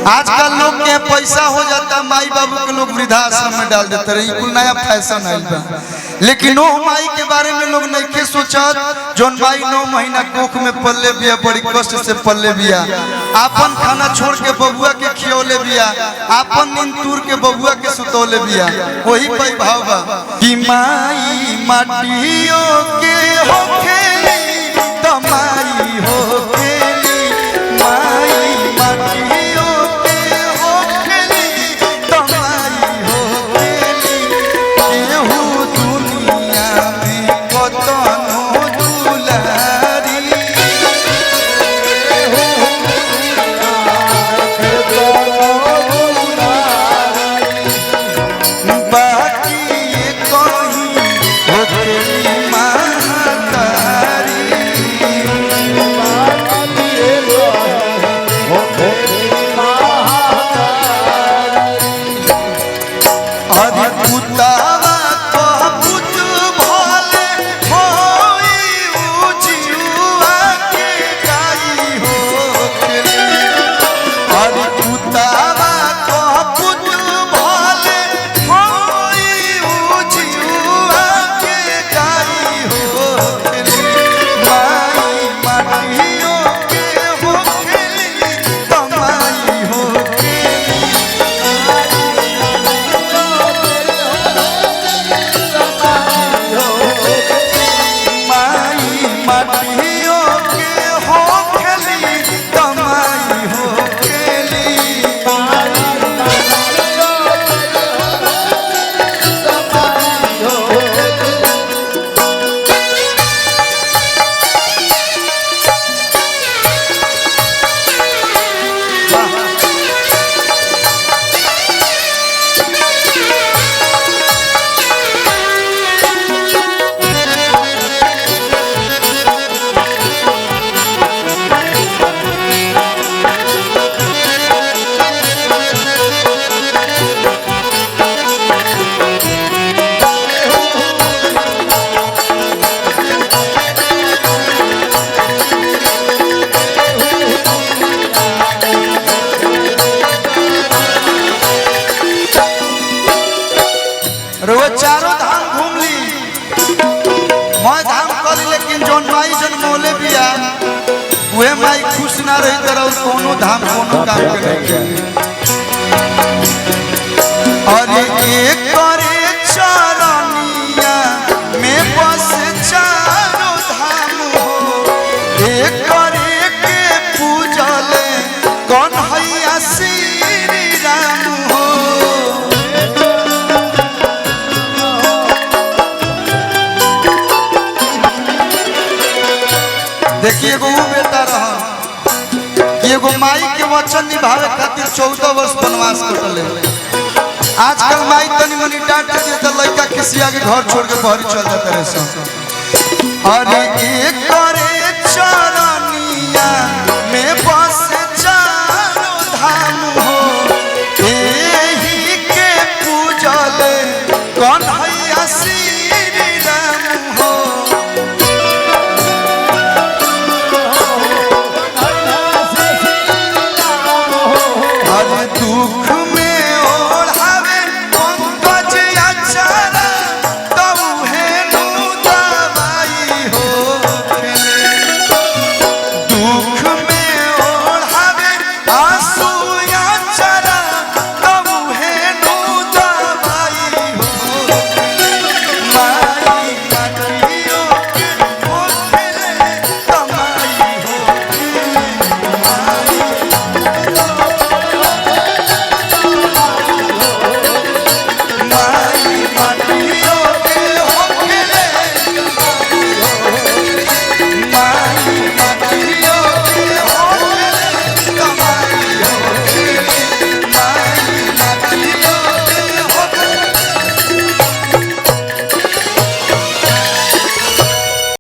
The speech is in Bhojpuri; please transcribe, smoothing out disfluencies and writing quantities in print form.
आजकल लोग के पैसा हो जाता माई बाबू के लोग वृद्धाश्रम में डाल देते रहे, कुल नया फैशन आइल बा। लेकिन वो माई के बारे में लोग नहीं के सोचत जोन माई 9 महीना कोख में पल्ले बिया, बड़ी कष्ट से पल्ले बिया, आपन खाना छोड़ के बबुआ के खियौले बिया, आपन नींद तूर के बबुआ के सुतौले बिया। वही पे भाव बा कि माई माटियों के होखेली त माई होखेली, माई माटियों के होखेली त माई होखेली। केहू दुनिया में कतनो दुलारी, बाकी ये कहीं होखेली महतारी। अरे पुतावा तो पुत भले होई उजियुआ के गाई होखेली। अरे पुतावा तो पुत भले होई उजियुआ के गाई होखेली। माई माटियों के होखेली त माई होखेली। माई माटियों के होखेली त माई होखेली। रोज चारों धाम घूम ली, मैं धाम कर ली, लेकिन जोन माई जन्मोले बिया वे माई खुश ना रही तरह कोनो धाम कोनो काम के नहीं। और एक करे चरनिया में बस चारों धाम हो, एक करे के पूजले कौन हैया श्री राम हो। देखिए एगो वो बेटा रहा कि एगो माई के वचन निभावे खातिर 14 वर्ष वनवास कटले। आजकल माई तनी मनी डांट दे त लड़का किसी आगे घर छोड़ के बाहर चल जाता रहे सब। अरे एक करे चरनिया में बस चारों धाम हो, एही के पूजले कौन हैया श्री राम हो। हर दुख में